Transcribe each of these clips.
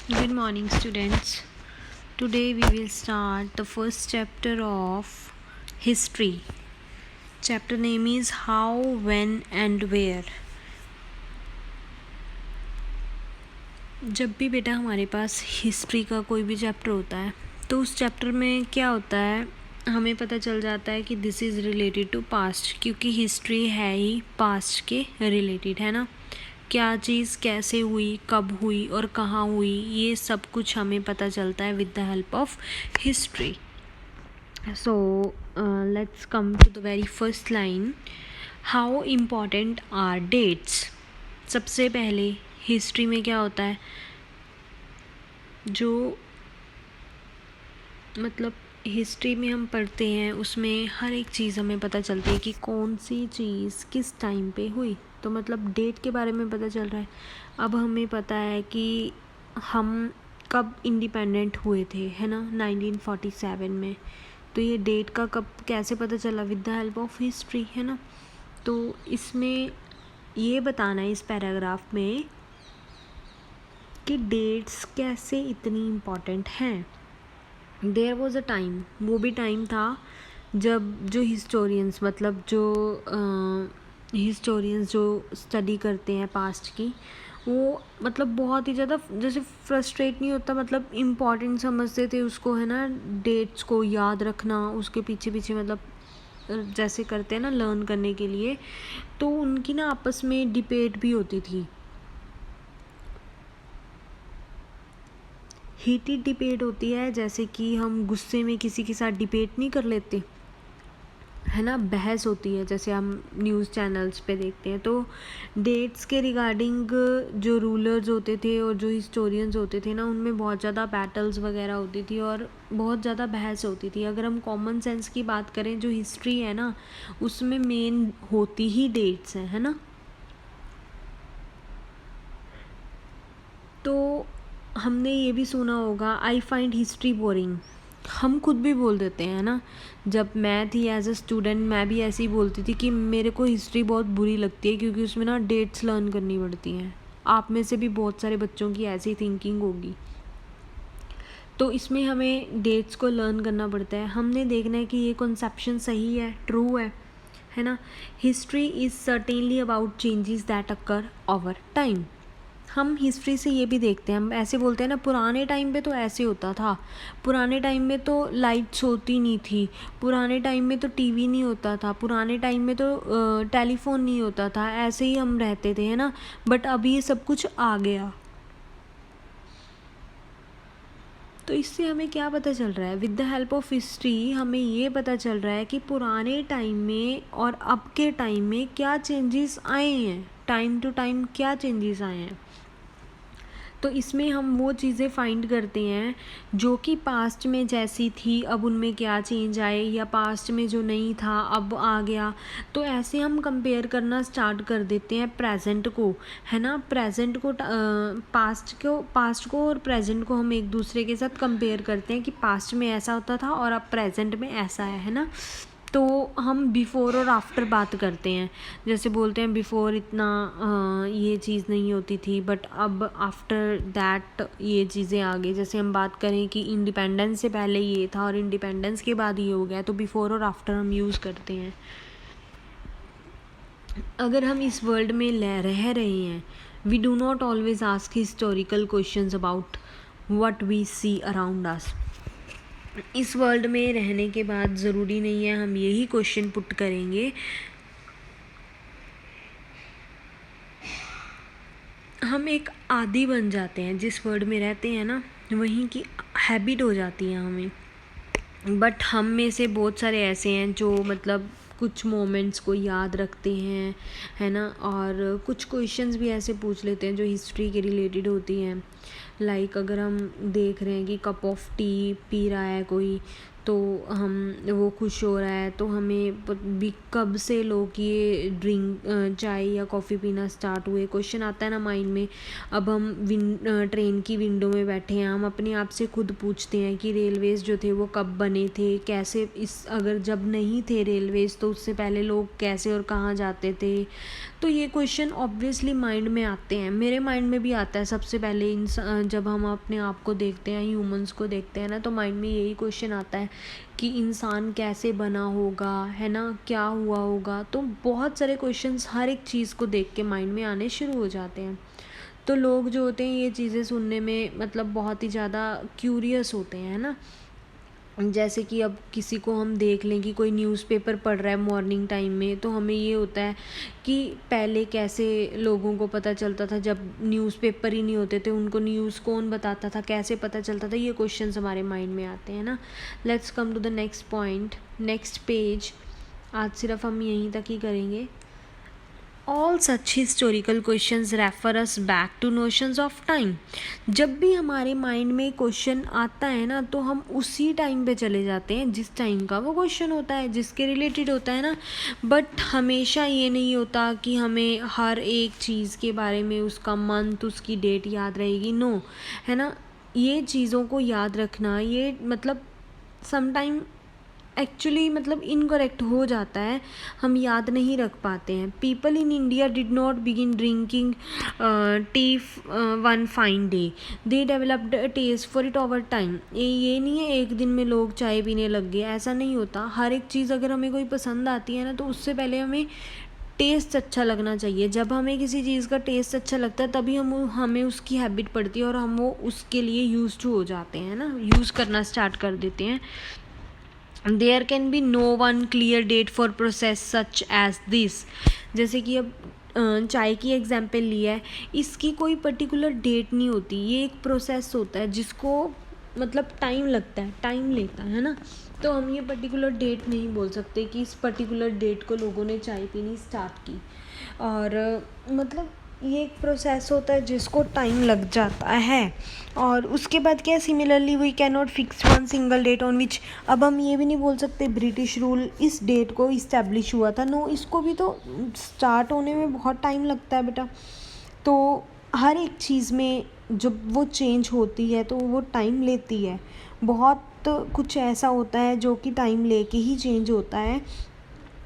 Good morning, students. Today we will start the first chapter of history. Chapter name is How, When and Where. जब भी बेटा हमारे पास history का कोई भी चैप्टर होता है तो उस चैप्टर में क्या होता है, हमें पता चल जाता है कि this is related to past, क्योंकि हिस्ट्री है ही पास्ट के रिलेटेड, है ना। क्या चीज़ कैसे हुई, कब हुई और कहाँ हुई, ये सब कुछ हमें पता चलता है with the help of history. So let's come to the very first line. How important are dates? सबसे पहले हिस्ट्री में क्या होता है, जो मतलब हिस्ट्री में हम पढ़ते हैं उसमें हर एक चीज़ हमें पता चलती है कि कौन सी चीज़ किस टाइम पे हुई. तो मतलब डेट के बारे में पता चल रहा है. अब हमें पता है कि हम कब इंडिपेंडेंट हुए थे, है ना, 1947 में. तो ये डेट का कब कैसे पता चला, with the help of history, है ना. तो इसमें ये बताना है इस पैराग्राफ में कि डेट्स कैसे इतनी इम्पॉर्टेंट हैं. देयर वॉज अ टाइम, वो भी टाइम था जब जो हिस्टोरियंस, मतलब जो हिस्टोरियंस जो स्टडी करते हैं पास्ट की, वो मतलब बहुत ही ज़्यादा जैसे फ्रस्ट्रेट नहीं होता, मतलब इम्पॉर्टेंट समझते थे उसको, है ना. डेट्स को याद रखना, उसके पीछे पीछे मतलब जैसे करते हैं ना लर्न करने के लिए. तो उनकी ना आपस में डिबेट भी होती थी. हीटेड डिबेट होती है, जैसे कि हम गुस्से में किसी के साथ डिबेट नहीं कर लेते, है ना. बहस होती है जैसे हम न्यूज़ चैनल्स पे देखते हैं. तो डेट्स के रिगार्डिंग जो रूलर्स होते थे और जो हिस्टोरियंस होते थे ना, उनमें बहुत ज़्यादा बैटल्स वगैरह होती थी और बहुत ज़्यादा बहस होती थी. अगर हम कॉमन सेंस की बात करें, जो हिस्ट्री है ना उसमें मेन होती ही डेट्स हैं, है ना. तो हमने ये भी सुना होगा, आई फाइंड हिस्ट्री बोरिंग. हम खुद भी बोल देते हैं ना. जब मैं थी एज अ स्टूडेंट, मैं भी ऐसे ही बोलती थी कि मेरे को हिस्ट्री बहुत बुरी लगती है, क्योंकि उसमें ना डेट्स लर्न करनी पड़ती हैं. आप में से भी बहुत सारे बच्चों की ऐसी थिंकिंग होगी. तो इसमें हमें डेट्स को लर्न करना पड़ता है. हमने देखना है कि ये कॉन्सेप्शन सही है, ट्रू है ना. History is certainly about changes that occur over time. हम हिस्ट्री से ये भी देखते हैं, हम ऐसे बोलते हैं ना, पुराने टाइम पे तो ऐसे होता था, पुराने टाइम में तो लाइट्स होती नहीं थी, पुराने टाइम में तो टीवी नहीं होता था, पुराने टाइम में तो टेलीफोन नहीं होता था, ऐसे ही हम रहते थे, है ना. बट अभी ये सब कुछ आ गया. तो इससे हमें क्या पता चल रहा है, with the help of history हमें ये पता चल रहा है कि पुराने टाइम में और अब के टाइम में क्या चेंजेस आए हैं, टाइम टू टाइम क्या चेंजेस आए हैं. तो इसमें हम वो चीज़ें फाइंड करते हैं जो कि पास्ट में जैसी थी, अब उनमें क्या चेंज आए, या पास्ट में जो नहीं था अब आ गया. तो ऐसे हम कंपेयर करना स्टार्ट कर देते हैं प्रेजेंट को, है ना. प्रेजेंट को पास्ट को और प्रेजेंट को हम एक दूसरे के साथ कंपेयर करते हैं कि पास्ट में ऐसा होता था और अब प्रेजेंट में ऐसा है ना. तो हम बिफ़ोर और आफ्टर बात करते हैं, जैसे बोलते हैं बिफ़ोर इतना ये चीज़ नहीं होती थी, बट अब आफ्टर दैट ये चीज़ें आ गई. जैसे हम बात करें कि इंडिपेंडेंस से पहले ये था और इंडिपेंडेंस के बाद ये हो गया, तो बिफ़ोर और आफ्टर हम यूज़ करते हैं. अगर हम इस वर्ल्ड में रह रहे हैं, we do not always ask historical questions about what we see around us. इस वर्ल्ड में रहने के बाद ज़रूरी नहीं है हम यही क्वेश्चन पुट करेंगे. हम एक आदी बन जाते हैं, जिस वर्ल्ड में रहते हैं ना वहीं की हैबिट हो जाती है हमें. बट हम में से बहुत सारे ऐसे हैं जो मतलब कुछ मोमेंट्स को याद रखते हैं, है ना. और कुछ क्वेश्चंस भी ऐसे पूछ लेते हैं जो हिस्ट्री के रिलेटेड होती हैं. लाइक अगर हम देख रहे हैं कि कप ऑफ टी पी रहा है कोई, तो हम वो खुश हो रहा है, तो हमें भी कब से लोग ये चाय या कॉफ़ी पीना स्टार्ट हुए, क्वेश्चन आता है ना माइंड में। अब हम ट्रेन की विंडो में बैठे हैं, हम अपने आप से खुद पूछते हैं कि रेलवेज़ जो थे वो कब बने थे, कैसे, अगर जब नहीं थे रेलवेज़ तो उससे पहले लोग कैसे और कहाँ जाते थे। तो ये क्वेश्चन ऑब्वियसली माइंड में आते हैं, मेरे माइंड में भी आता है सबसे पहले। जब हम अपने आप को देखते हैं, ह्यूमंस को देखते हैं ना, तो माइंड में यही क्वेश्चन आता है कि इंसान कैसे बना होगा, है ना, क्या हुआ होगा। तो बहुत सारे क्वेश्चंस हर एक चीज़ को देख के माइंड में आने शुरू हो जाते हैं। तो लोग जो होते हैं ये चीज़ें सुनने में मतलब बहुत ही ज़्यादा क्यूरियस होते हैं, है ना। जैसे कि अब किसी को हम देख लें कि कोई न्यूज़पेपर पढ़ रहा है मॉर्निंग टाइम में, तो हमें ये होता है कि पहले कैसे लोगों को पता चलता था, जब न्यूज़पेपर ही नहीं होते थे उनको न्यूज़ कौन बताता था, कैसे पता चलता था। ये क्वेश्चंस हमारे माइंड में आते हैं ना। Let's come to the next point, next page. आज सिर्फ हम यहीं तक ही करेंगे। All such historical questions refer us back to notions of time. जब भी हमारे माइंड में क्वेश्चन आता है ना, तो हम उसी टाइम पे चले जाते हैं जिस टाइम का वो क्वेश्चन होता है, जिसके रिलेटेड होता है ना। बट हमेशा ये नहीं होता कि हमें हर एक चीज़ के बारे में उसका मंथ, उसकी डेट याद रहेगी, नो, है ना। ये चीज़ों को याद रखना, ये मतलब समटाइम एक्चुअली मतलब इनकरेक्ट हो जाता है, हम याद नहीं रख पाते हैं। People in India did not begin drinking tea one fine day, they developed a taste for it over time. ये नहीं है एक दिन में लोग चाय पीने लग गए, ऐसा नहीं होता। हर एक चीज़ अगर हमें कोई पसंद आती है ना, तो उससे पहले हमें टेस्ट अच्छा लगना चाहिए। जब हमें किसी चीज़ का टेस्ट अच्छा लगता है तभी हमें उसकी हैबिट पड़ती है और हम वो उसके लिए यूज टू हो जाते हैं ना, यूज़ करना स्टार्ट कर देते हैं। There can be no one clear date for process such as this. जैसे कि अब चाय की एग्जाम्पल लिया है, इसकी कोई पर्टिकुलर डेट नहीं होती, ये एक प्रोसेस होता है जिसको मतलब टाइम लगता है, टाइम लेता है ना। तो हम ये पर्टिकुलर डेट नहीं बोल सकते कि इस पर्टिकुलर डेट को लोगों ने चाय पीनी स्टार्ट की। और मतलब ये एक प्रोसेस होता है जिसको टाइम लग जाता है। और उसके बाद क्या, similarly we can not fix one single date on which. अब हम ये भी नहीं बोल सकते ब्रिटिश रूल इस डेट को इस्टेब्लिश हुआ था, नो, इसको भी तो स्टार्ट होने में बहुत टाइम लगता है बेटा। तो हर एक चीज़ में जब वो चेंज होती है तो वो टाइम लेती है। बहुत कुछ ऐसा होता है जो कि टाइम लेके ही चेंज होता है।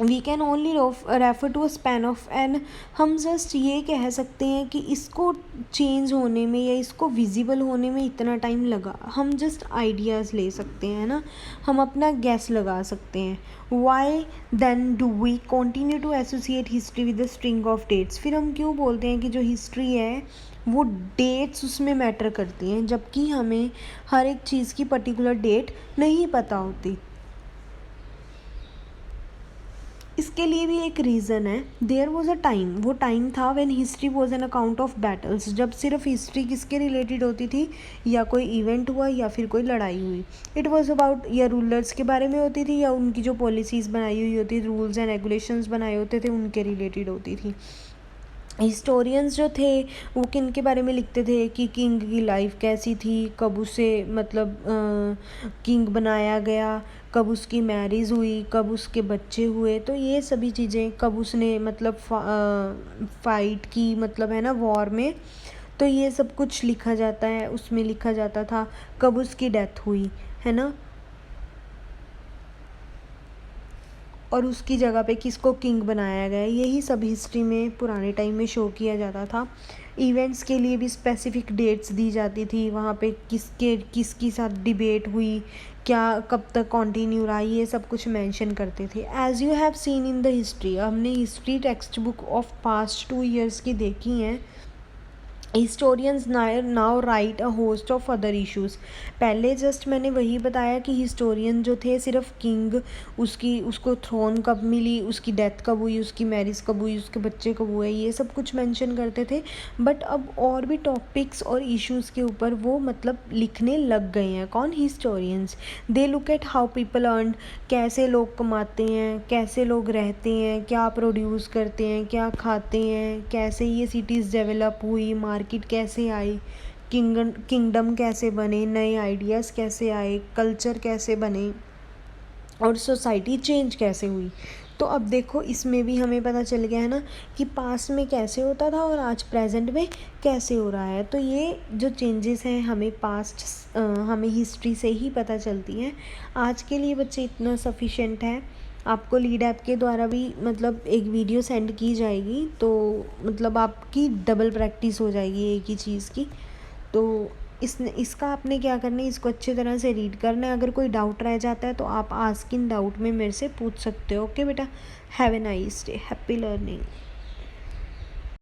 We can only refer to a span of an, हम जस्ट ये कह सकते हैं कि इसको चेंज होने में या इसको विजिबल होने में इतना टाइम लगा। हम जस्ट आइडियाज़ ले सकते हैं ना, हम अपना गैस लगा सकते हैं। Why then do we continue to associate history with the string of dates. फिर हम क्यों बोलते हैं कि जो हिस्ट्री है वो डेट्स उसमें मैटर करती हैं, जबकि हमें हर एक चीज़ की पर्टिकुलर डेट नहीं पता होती। इसके लिए भी एक रीज़न है। देयर वॉज अ टाइम, वो टाइम था when history was an account of battles, जब सिर्फ हिस्ट्री किसके रिलेटेड होती थी, या कोई इवेंट हुआ या फिर कोई लड़ाई हुई। इट वॉज अबाउट या रूलर्स के बारे में होती थी, या उनकी जो पॉलिसीज़ बनाई हुई होती, रूल्स एंड रेगुलेशंस बनाए होते थे, उनके रिलेटेड होती थी। हिस्टोरियंस जो थे वो किन के बारे में लिखते थे कि किंग की लाइफ कैसी थी, कब उसे मतलब किंग बनाया गया, कब उसकी मैरिज हुई, कब उसके बच्चे हुए। तो ये सभी चीज़ें, कब उसने मतलब फाइट की, मतलब है ना, वॉर में। तो ये सब कुछ लिखा जाता है, उसमें लिखा जाता था कब उसकी डेथ हुई, है ना, और उसकी जगह पे किसको किंग बनाया गया। यही सब हिस्ट्री में पुराने टाइम में शो किया जाता था। इवेंट्स के लिए भी स्पेसिफिक डेट्स दी जाती थी, वहाँ पे किसकी साथ डिबेट हुई, क्या कब तक कंटिन्यू रहा, ये सब कुछ मेंशन करते थे। As you have seen in the history, हमने history text book of past 2 years की देखी हैं। Historians now write a host of other issues. पहले जस्ट मैंने वही बताया कि हिस्टोरियन जो थे सिर्फ किंग, उसको थ्रोन कब मिली, उसकी डेथ कब हुई, उसकी मैरिज कब हुई, उसके बच्चे कब हुए, ये सब कुछ मेंशन करते थे। बट अब और भी टॉपिक्स और इश्यूज़ के ऊपर वो मतलब लिखने लग गए हैं। कौन? Historians. They look at how people earn, कैसे लोग कमाते हैं, कैसे लोग रहते हैं, क्या प्रोड्यूस करते हैं, क्या खाते हैं, कैसे ये सिटीज़ डेवलप हुई, मार्केट कैसे आई, किंगडम कैसे बने, नए आइडियाज़ कैसे आए, कल्चर कैसे बने। और सोसाइटी चेंज कैसे हुई। तो अब देखो इसमें भी हमें पता चल गया है ना कि पास्ट में कैसे होता था और आज प्रेजेंट में कैसे हो रहा है। तो ये जो चेंजेस हैं हमें हमें हिस्ट्री से ही पता चलती हैं। आज के लिए बच्चे इतना सफिशेंट है। आपको लीड ऐप के द्वारा भी मतलब एक वीडियो सेंड की जाएगी, तो मतलब आपकी डबल प्रैक्टिस हो जाएगी एक ही चीज़ की। तो इसका आपने क्या करना है, इसको अच्छी तरह से रीड करना है। अगर कोई डाउट रह जाता है तो आप आस्क इन डाउट में मेरे से पूछ सकते हो। ओके बेटा, have a nice day, happy learning.